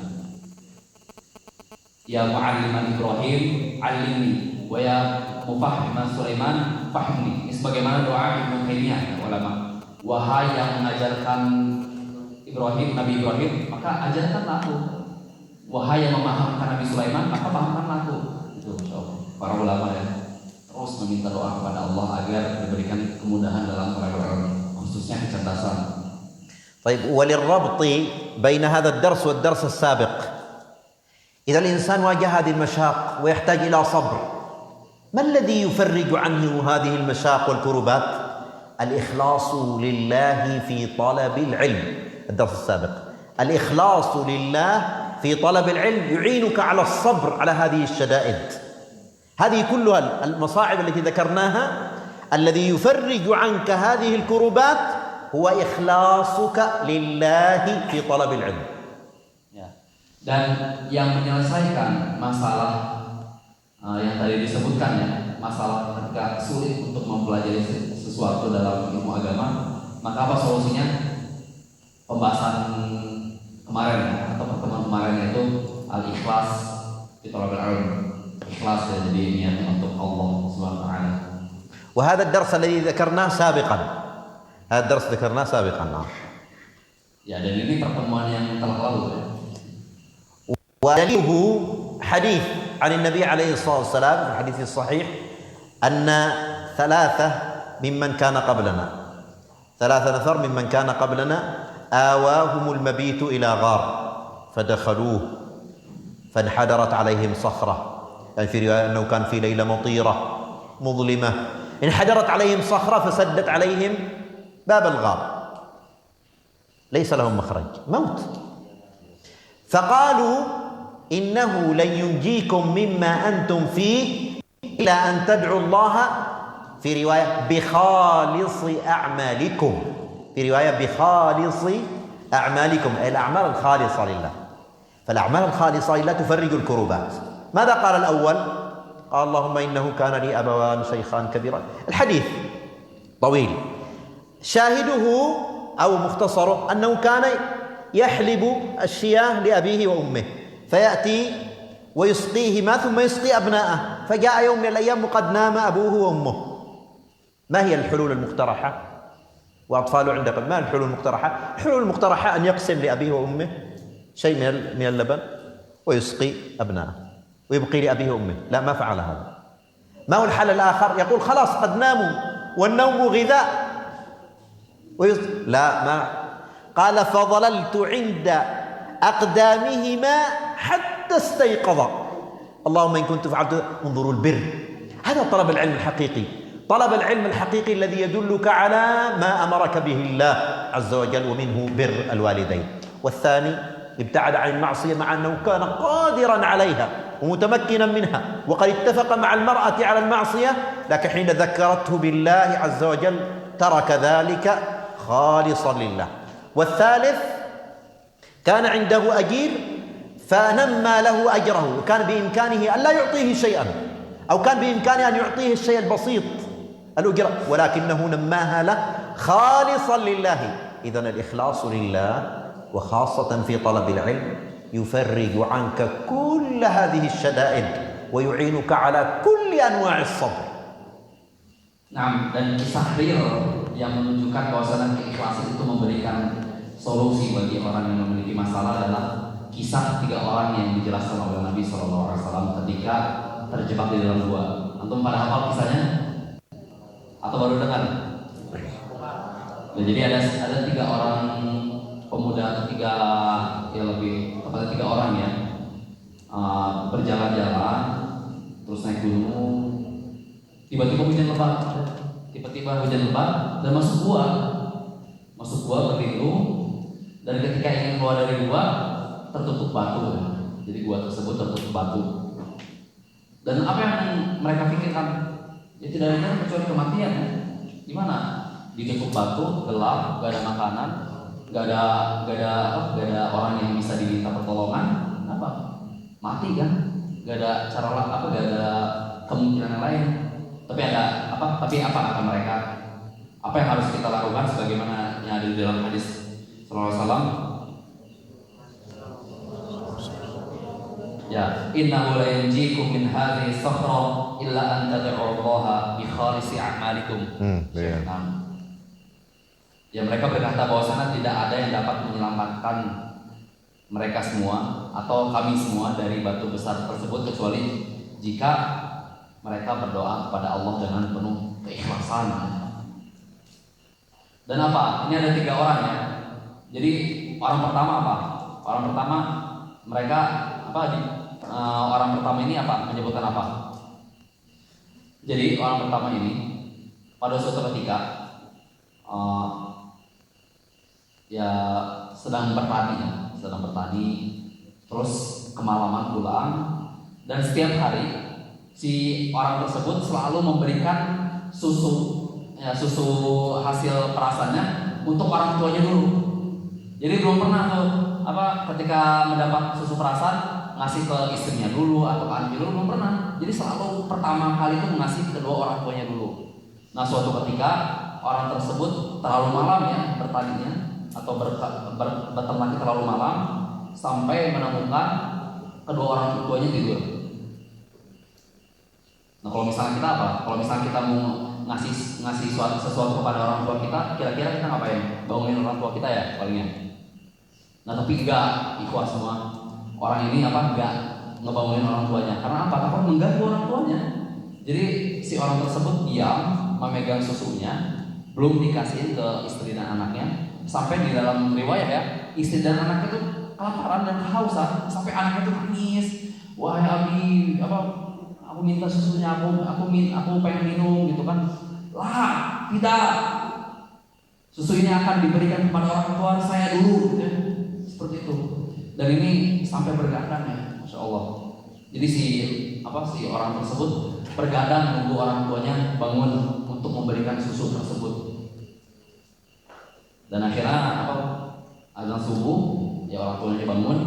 Ya mu'alliman Ibrahim alimni, wa ya mufahhiman Sulaiman fahimni. Ini sebagaimana doa Ibnu Taimiyah ulama. Wahai yang mengajarkan Nabi Ibrahim, maka ajarkanlah aku. Wahai yang memahamkan Nabi Sulaiman, maka pahamkanlah aku. Itu para ulama ya terus meminta doa kepada Allah agar diberikan kemudahan dalam perkara khususnya kecerdasan. طيب وللربط بين هذا الدرس والدرس السابق، إذا الإنسان واجه هذه المشاق ويحتاج إلى صبر، ما الذي يفرج عنه هذه المشاق والكربات؟ الإخلاص لله في طلب العلم. الدرس السابق الإخلاص لله في طلب العلم يعينك على الصبر على هذه الشدائد. هذه كلها المصاعب التي ذكرناها، الذي يفرج عنك هذه الكربات هو إخلاصك لله في طلب العلم. Dan yang menyelesaikan masalah yang tadi disebutkan ya, masalah ketika sulit untuk mempelajari sesuatu dalam ilmu agama, maka apa solusinya? Pembahasan kemarin ya, atau pertemuan kemarin itu al-ikhlas fi thalabil ilm. Ikhlas jadi niatnya untuk Allah Subhanahu wa taala. وهذا الدرس الذي ذكرناه سابقا، هذا الدرس ذكرناه سابقا. Ya, dan ini pertemuan yang telah lalu ya. ودليله حديث عن النبي عليه الصلاة والسلام في الحديث الصحيح أن ثلاثة ممن كان قبلنا، ثلاثة نفر ممن كان قبلنا آواهم المبيت إلى غار فدخلوه فانحدرت عليهم صخرة، يعني في رواية أنه كان في ليلة مطيرة مظلمة، انحدرت عليهم صخرة فسدت عليهم باب الغار، ليس لهم مخرج، موت. فقالوا إنه لن ينجيكم مما أنتم فيه إلا أن تدعوا الله، في رواية بخالص أعمالكم، في رواية بخالص أعمالكم، أي الأعمال الخالصة لله. فالأعمال الخالصة لله تفرج الكروبات. ماذا قال الأول؟ قال اللهم إنه كان لي أبوان شيخان كبيران. الحديث طويل، شاهده أو مختصره أنه كان يحلب الشياه لأبيه وأمه فيأتي ويسقيهما ثم يسقي أبناءه، فجاء يوم من الأيام وقد نام أبوه وأمه. ما هي الحلول المقترحة؟ وأطفاله عندك، ما الحلول المقترحة؟ الحلول المقترحة أن يقسم لأبيه وأمه شيء من اللبن ويسقي أبناءه ويبقي لأبيه وأمه. لا، ما فعل هذا. ما هو الحل الآخر؟ يقول خلاص قد ناموا والنوم غذاء لا، ما قال فظللت عند أقدامهما حتى استيقظا، اللهم إن كنت فعلت. انظروا البر، هذا طلب العلم الحقيقي، طلب العلم الحقيقي الذي يدلك على ما أمرك به الله عز وجل، ومنه بر الوالدين. والثاني ابتعد عن المعصية مع أنه كان قادرا عليها ومتمكنا منها، وقد اتفق مع المرأة على المعصية، لكن حين ذكرته بالله عز وجل ترك ذلك خالصا لله. والثالث كان عنده أجير فنمى له أجره، وكان بإمكانه أن لا يعطيه شيئا، أو كان بإمكانه أن يعطيه الشيء البسيط الأجرة، ولكنه نماها له خالصا لله. إذن الإخلاص لله وخاصة في طلب العلم يفرج عنك كل هذه الشدائد ويعينك على كل أنواع الصبر. Nah, dan kisah real yang menunjukkan bahwasanya keikhlasan itu memberikan solusi bagi orang yang memiliki masalah adalah kisah 3 orang yang dijelaskan oleh Nabi SAW ketika terjebak di dalam gua. Antum pada hafal kisahnya? Atau baru dengar? Nah, jadi ada 3 orang pemuda, 3 orang ya, berjalan-jalan terus naik gunung. Tiba-tiba hujan lebat dan masuk gua berlindung, dan ketika ingin keluar dari gua tertutup batu. Jadi gua tersebut tertutup batu. Dan apa yang mereka pikirkan? Ya tidak ada jalan kecuali kematian. Gimana? Ditutup batu, gelap, gak ada makanan, gak ada orang yang bisa diminta pertolongan. Apa? Mati kan? Gak ada cara gak ada kemungkinan yang lain. Tapi apa kata mereka? Apa yang harus kita lakukan sebagaimana yang ada di dalam hadis sallallahu alaihi wasallam? Ya, innahu la yanjikum min hadhihi sakhra illa an tad'u Allah bi khalisi a'malikum. Ya mereka berkata bahwasanya tidak ada yang dapat menyelamatkan mereka semua atau kami semua dari batu besar tersebut kecuali jika mereka berdoa kepada Allah dengan penuh keikhlasan. Dan apa? Ini ada 3 orang ya. Jadi orang pertama apa? Orang pertama mereka apa? Orang pertama ini apa? Menyebutkan apa? Jadi orang pertama ini pada suatu ketika ya sedang bertani, terus kemalaman pulang, dan setiap hari si orang tersebut selalu memberikan susu hasil perasannya untuk orang tuanya dulu. Jadi belum pernah tuh ketika mendapat susu perasan ngasih ke istrinya dulu atau ke anaknya dulu, belum pernah. Jadi selalu pertama kali itu ngasih kedua orang tuanya dulu. Nah suatu ketika orang tersebut terlalu malam ya bertaninya atau berternaknya terlalu malam sampai menemukan kedua orang tuanya tidur. Nah kalau misalnya kita apa? Kalau misalnya kita mau ngasih sesuatu kepada orang tua kita, kira-kira kita ngapain? Bangunin orang tua kita ya palingnya. Nah tapi enggak, ikhwah semua. Orang ini enggak ngebangunin orang tuanya. Karena apa? Takut mengganggu orang tuanya. Jadi si orang tersebut diam memegang susunya, belum dikasihin ke istri dan anaknya. Sampai di dalam riwayat ya, istri dan anaknya itu kelaparan dan kehausan, sampai anaknya itu nangis. Wahai abi, aku minta susunya, aku pengen minum gitu kan. Lah, tidak. Susu ini akan diberikan kepada orang tua saya dulu gitu. Seperti itu. Dan ini sampai bergadang ya, Masya Allah. Jadi si orang tersebut bergadang menunggu orang tuanya bangun untuk memberikan susu tersebut. Dan akhirnya azan subuh ya orang tuanya bangun,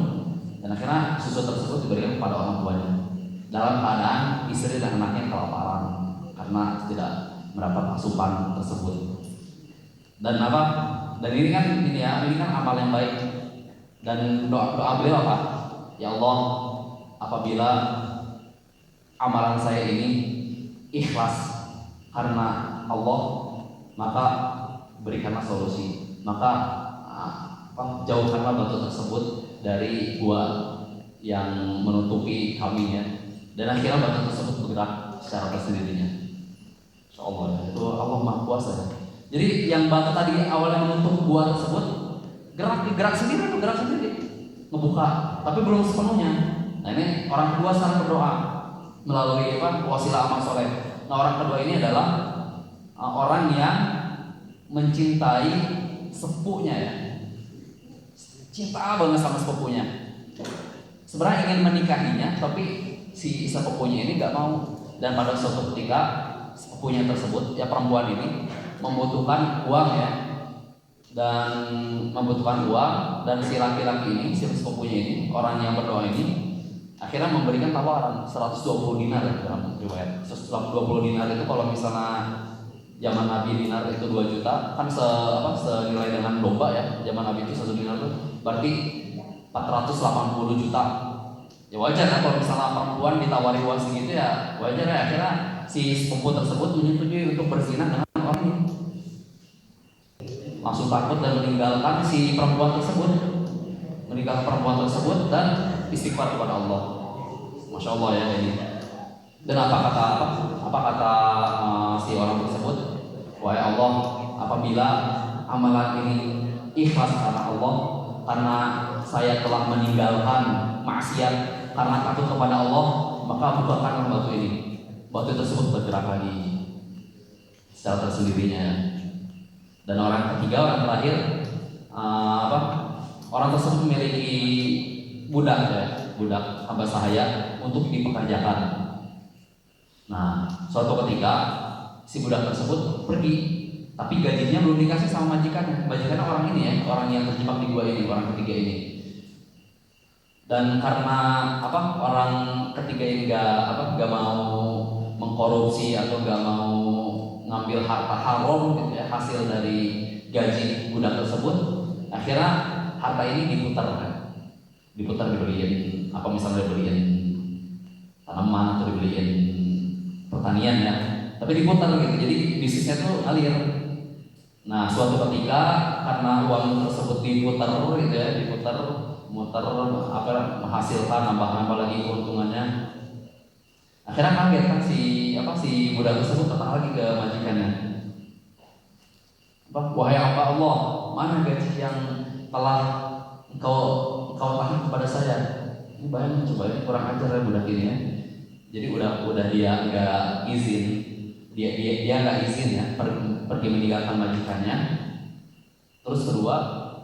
dan akhirnya susu tersebut diberikan kepada orang tuanya dalam keadaan istri dan anaknya kelaparan karena tidak mendapat asupan tersebut. Dan dan ini kan amal yang baik. Dan doa beliau apa? Ya Allah, apabila amalan saya ini ikhlas karena Allah, maka berikanlah solusi. Maka jauhkanlah batu tersebut dari gua yang menutupi kami ya. Dan akhirnya batu tersebut bergerak secara tersendirinya. Insyaallah itu Allah Maha Kuasa ya. Jadi yang batu tadi awalnya menutup gua tersebut gerak sendiri, ngebuka, tapi belum sepenuhnya. Nah ini orang kedua sekarang berdoa melalui wasilah amal soleh. Nah orang kedua ini adalah orang yang mencintai sepupunya ya, cinta banget sama sepupunya. Sebenarnya ingin menikahinya, tapi si sepupunya ini nggak mau. Dan pada suatu ketika sepupunya tersebut ya perempuan ini membutuhkan uang ya, dan si laki-laki ini, si sepupunya ini, orang yang berdoa ini akhirnya memberikan tawaran 120 dinar ya dalam riwayat. 120 dinar itu kalau misalnya zaman Nabi dinar itu 2 juta kan senilai dengan domba ya. Zaman Nabi itu 1 dinar itu berarti 480 juta. Ya wajar ya kalau misalnya perempuan ditawari uang segitu ya wajar ya. Akhirnya si sepupu tersebut menyetujui untuk berzina dengan orang ini. Langsung takut dan meninggalkan si perempuan tersebut, dan istighfar kepada Allah. Masya Allah ya ini. Dan apa kata si orang tersebut? Wahai Allah, apabila amalan ini ikhlas karena Allah, karena saya telah meninggalkan maksiat karena takut kepada Allah, maka bukakanlah batu ini. Batu tersebut bergerak lagi secara tersendirinya. Dan orang ketiga, orang terakhir, orang tersebut memiliki budak hamba sahaya untuk dipekerjakan. Nah, suatu ketika si budak tersebut pergi, tapi gajinya belum dikasih sama majikannya. Majikannya orang ini ya, orang yang terjebak di gua ini, orang ketiga ini. Dan karena orang ketiga ini gak mau mengkorupsi atau gak mau ngambil harta haram gitu ya, hasil dari gaji budak tersebut, akhirnya harta ini dibeliin misalnya dibeliin tanaman atau dibeliin pertanian ya, tapi diputar gitu, jadi bisnisnya tuh ngalir. Nah, suatu ketika karena uang tersebut diputar gitu ya, muter apa menghasilkan nambah lagi keuntungannya. Akhirnya kaget kan si budak tersebut datang lagi ke majikannya. Wahai hamba Allah, mana gaji yang telah engkau tahan kepada saya? Ini bayangin coba, ini kurang ajar ya budak ini ya. Jadi udah dia nggak izin, dia nggak izin ya pergi meninggalkan majikannya. Terus kedua,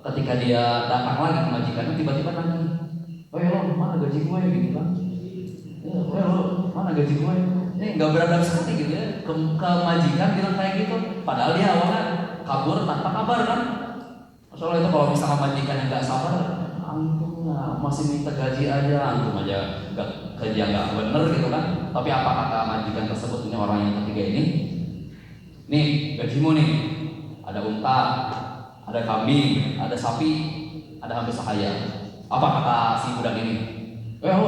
ketika dia datang lagi ke majikannya, tiba-tiba nanya, "Oh ya lo, mana gaji gue?" gitu kan? "Oh ya lo, mana gaji gue?" Ini nggak beradab sekali gitu ya ke majikan bilang kayak gitu. Padahal dia awalnya kabur tanpa kabar kan. Soalnya itu kalau misalkan majikan yang nggak sabar, antum masih minta gaji aja, antum aja kerja nggak bener gitu kan. Tapi apa kata majikan tersebut, ini orang yang ketiga ini, nih gajimu nih, ada unta, ada kambing, ada sapi, ada hampir sehaya. Apa kata si budak ini? Lo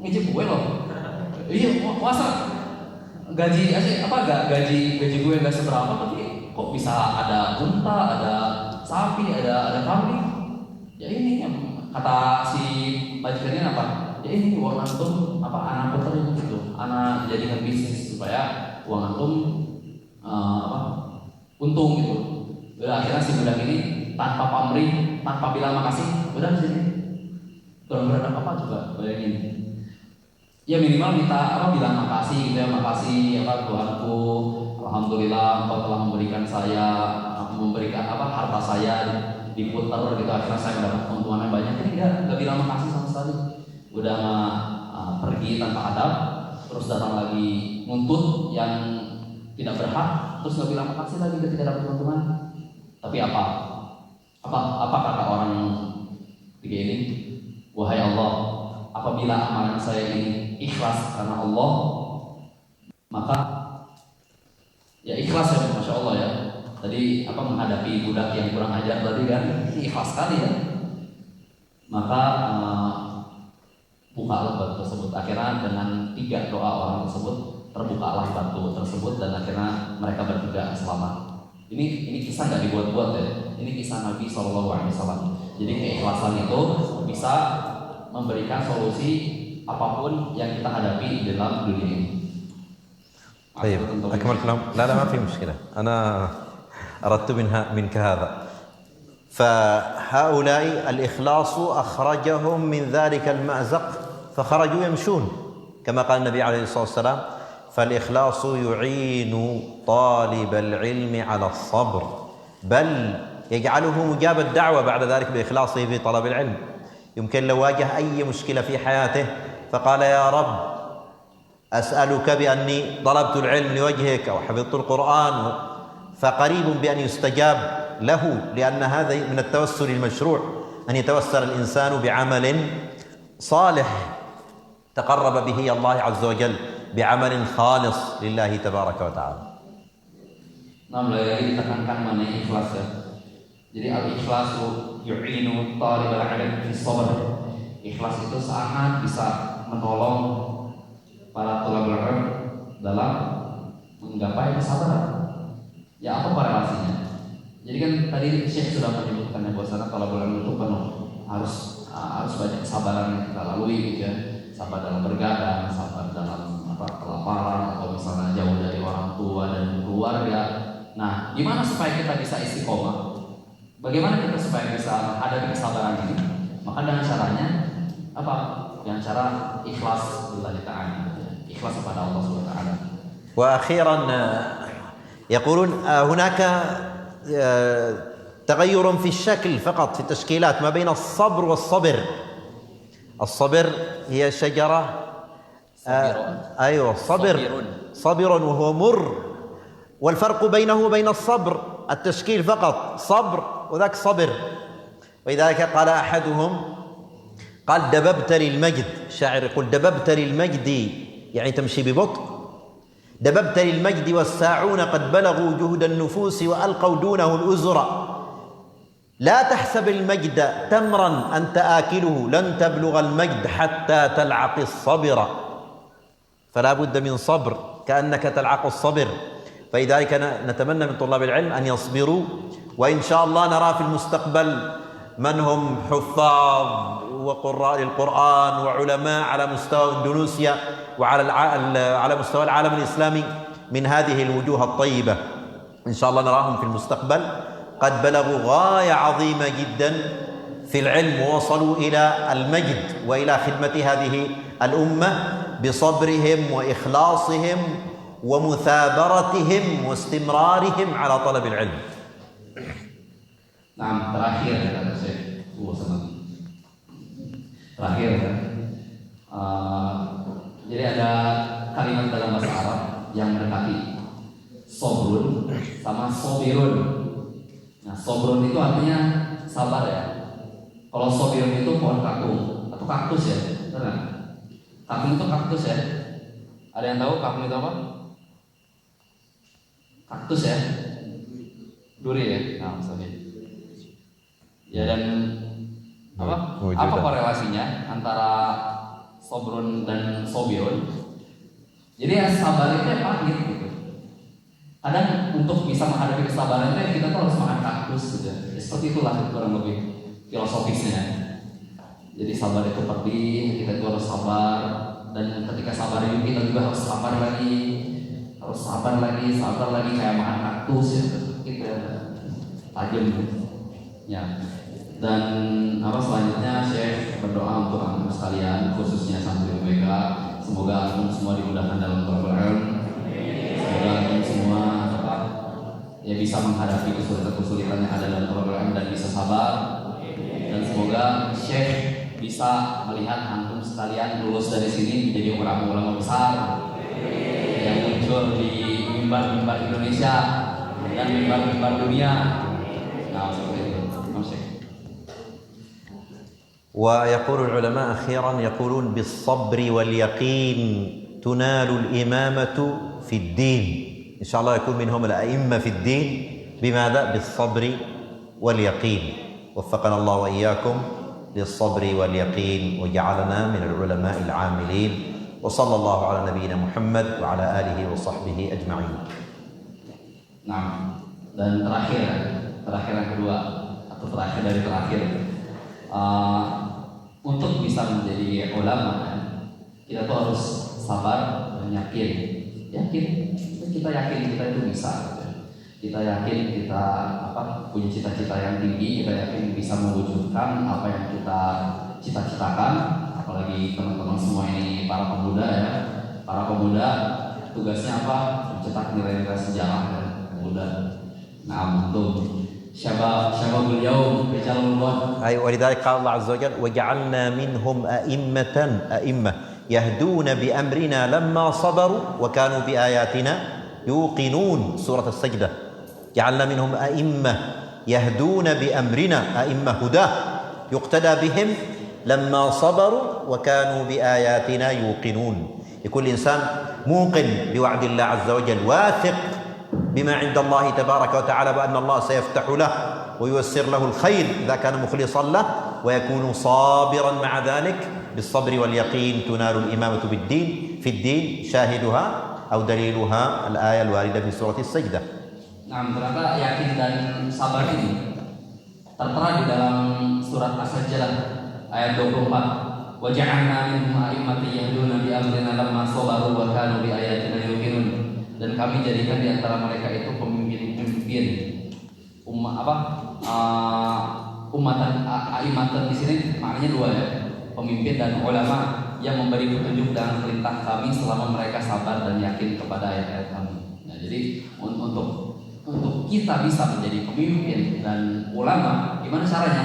ngijip gue loh. Iya, masa gaji gue nggak seberapa, tapi kok bisa ada unta, ada sapi, ada kambing? Ya ini yang kata si majikannya apa? Ya ini uang antum anak puterin gitu, anak jadikan bisnis supaya uang antum untung gitu. Udah akhirnya si budak ini tanpa pamrih, tanpa bilang makasih, udah sini. Kurang beradab apa coba bayangin. Ya minimal minta bilang makasih gitu ya, makasih Tuhanku, alhamdulillah Engkau telah memberikan saya, harta saya diputar gitu, akhirnya saya mendapat keuntungan yang banyak. Ini enggak bilang makasih sama sekali. Udah pergi tanpa adab, terus datang lagi nuntut yang tidak berhak, terus nggak bilang makasih lagi ketika dapat keuntungan. Tapi apa kata orang tiga ini? Wahai Allah, apabila amalan saya ini ikhlas karena Allah, maka ya ikhlas ya, masya Allah ya. Tadi menghadapi budak yang kurang ajar tadi kan, ini ikhlas sekali ya. Maka bukalah batu tersebut. Akhirnya dengan 3 doa orang tersebut terbukalah batu tersebut dan akhirnya mereka bertiga selamat. Ini kisah nggak dibuat-buat ya. Ini kisah Nabi SAW. Jadi keikhlasan itu bisa memberikan solusi apapun yang kita hadapi di dalam dunia ini. طيب أكمل كلام. لا ما في مشكلة. أنا أردت منك هذا. فهؤلاء الإخلاص أخرجهم من ذلك المأزق فخرجوا يمشون كما قال النبي عليه الصلاة والسلام: فالإخلاص يعين طالب العلم على الصبر بل يجعله مجاب الدعوة بعد ذلك بإخلاصه في طلب العلم. يمكن لو واجه أي مشكلة في حياته فقال: يا رب أسألك بأني طلبت العلم لوجهك أو حفظت القرآن، فقريب بأن يستجاب له، لأن هذا من التوسل المشروع، أن يتوسل الإنسان بعمل صالح تقرب به الله عز وجل، بعمل خالص لله تبارك وتعالى. Nah, lagi ditekankan mengenai ikhlas ya. Jadi al-ikhlasu yu'inu talibal ilm fi sabr. Ikhlas itu sangat bisa menolong para talibul ilm dalam menggapai kesabaran. Ya, apa korelasinya? Jadi kan tadi Syekh sudah menyebutkan bahwasanya talibul ilm itu penuh harus banyak kesabaran yang kita lalui gitu ya. Sabar dalam bergadang, sabar dalam kelaparan, atau misalnya jauh dari orang tua dan keluarga. Nah, gimana supaya kita bisa istiqomah? Bagaimana kita supaya bisa ada kesabaran ini? Maka dengan caranya apa? Dengan cara ikhlas lillahi ta'ala, ikhlas kepada Allah Subhanahu wa taala. وأخيرا يقولون هناك تغير في الشكل فقط في التشكيلات ما بين الصبر والصبر. الصبر هي شجرة أيوة صبر وهو مر، والفرق بينه وبين الصبر التشكيل فقط، صبر وذاك صبر. ولذلك قال أحدهم قال: دببت للمجد. الشاعر يقول: دببت للمجد، يعني تمشي ببطء. دببت للمجد والساعون قد بلغوا جهد النفوس وألقوا دونه الأزر. لا تحسب المجد تمرا أنت آكله، لن تبلغ المجد حتى تلعق الصبر. فلا بد من صبر كأنك تلعق الصبر. فلذلك نتمنى من طلاب العلم أن يصبروا، وإن شاء الله نرى في المستقبل من هم حفاظ وقراء للقرآن وعلماء على مستوى إندونيسيا على مستوى العالم الإسلامي من هذه الوجوه الطيبة. إن شاء الله نراهم في المستقبل قد بلغوا غاية عظيمة جدا في العلم، ووصلوا إلى المجد وإلى خدمة هذه الأمة بصبرهم وإخلاصهم ومثابرتهم واستمرارهم على طلب العلم. Nah, terakhir kata Syekh terakhir kan, jadi ada kalimat dalam bahasa Arab yang mendekati sobrun sama sobirun. Nah, sobrun itu artinya sabar ya. Kalau sobirun itu pohon kakung atau kaktus ya, benar? Kakung itu kaktus ya. Ada yang tahu kakung itu apa? Kaktus ya, duri ya. Nah, misalnya. Ya, dan apa korelasinya antara sobrun dan sobirun? Jadi ya, sabar itu pahit gitu. Kadang untuk bisa menghadapi kesabaran itu kita tuh harus makan kaktus gitu. Ya, seperti itulah kurang lebih filosofisnya. Jadi sabar itu pedih, kita itu harus sabar, dan ketika sabar itu kita juga harus sabar lagi kayak makan kaktus ya, gitu ya, tajam ya. Dan selanjutnya Syekh berdoa untuk antum sekalian, khususnya santri UBK, semoga antum semua dimudahkan dalam thalabul ilm, semoga antum semua ya bisa menghadapi kesulitan-kesulitan yang ada dalam thalabul ilm dan bisa sabar, dan semoga Syekh bisa melihat antum sekalian lulus dari sini menjadi ulama-ulama besar yang muncul di mimbar-mimbar Indonesia dan mimbar-mimbar dunia. Nah, seperti itu. ويقول العلماء أخيرا، يقولون بالصبر واليقين تنال الإمامة في الدين. إن شاء الله يكون منهم الأئمة في الدين. بماذا؟ بالصبر واليقين. وفقنا الله وإياكم للصبر واليقين وجعلنا من العلماء العاملين. وصلى الله على نبينا محمد وعلى آله وصحبه أجمعين. Nah, dan terakhir yang kedua atau terakhir dari terakhir, untuk bisa menjadi ulama kita tuh harus sabar dan yakin. Kita yakin kita itu bisa. Kita yakin kita punya cita-cita yang tinggi. Kita yakin bisa mewujudkan apa yang kita cita-citakan. Apalagi teman-teman semua ini para pemuda ya. Para pemuda tugasnya apa? Mencetak nilai-nilai sejarah ya, pemuda. Nah, untuk شباب اليوم رجال الله. أي ولذلك قال الله عز وجل: وجعلنا منهم أئمة يهدون بأمرنا لما صبروا وكانوا بآياتنا يوقنون. سورة السجدة. جعلنا منهم أئمة يهدون بأمرنا، أئمة هداة يقتدى بهم لما صبروا وكانوا بآياتنا يوقنون. يكون الإنسان موقن بوعد الله عز وجل، واثق بما عند الله تبارك وتعالى بأن الله سيفتح له وييسر له الخير إذا كان مخلصا له، ويكون صابرا مع ذلك. بالصبر واليقين تنال الإمامة في الدين. شاهدها أو دليلها الآية الواردة في سورة السجدة. Nah, ternyata yakin dan sabar ini tertera di dalam surat As-Sajdah ayat 24. Wa ja'alna minhum a'immatan yahduna bi amrina lamma sabaru wa kanu bi ayatina yuqinun. Dan kami jadikan di antara mereka itu pemimpin umatan a'immatan di sini maknanya dua ya, pemimpin dan ulama yang memberi petunjuk dan perintah kami selama mereka sabar dan yakin kepada ayat-ayat kami. Nah, jadi untuk kita bisa menjadi pemimpin dan ulama, gimana caranya?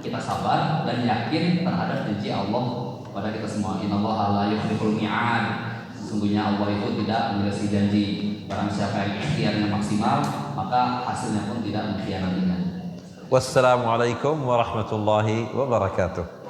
Kita sabar dan yakin terhadap janji Allah pada kita semua. Innallaha la yukhliful mi'ad. Sesungguhnya Allah itu tidak menyelesaikan janji. Barang siapa yang ikhtiarnya maksimal, maka hasilnya pun tidak mengkhianatinya. Wassalamualaikum warahmatullahi wabarakatuh.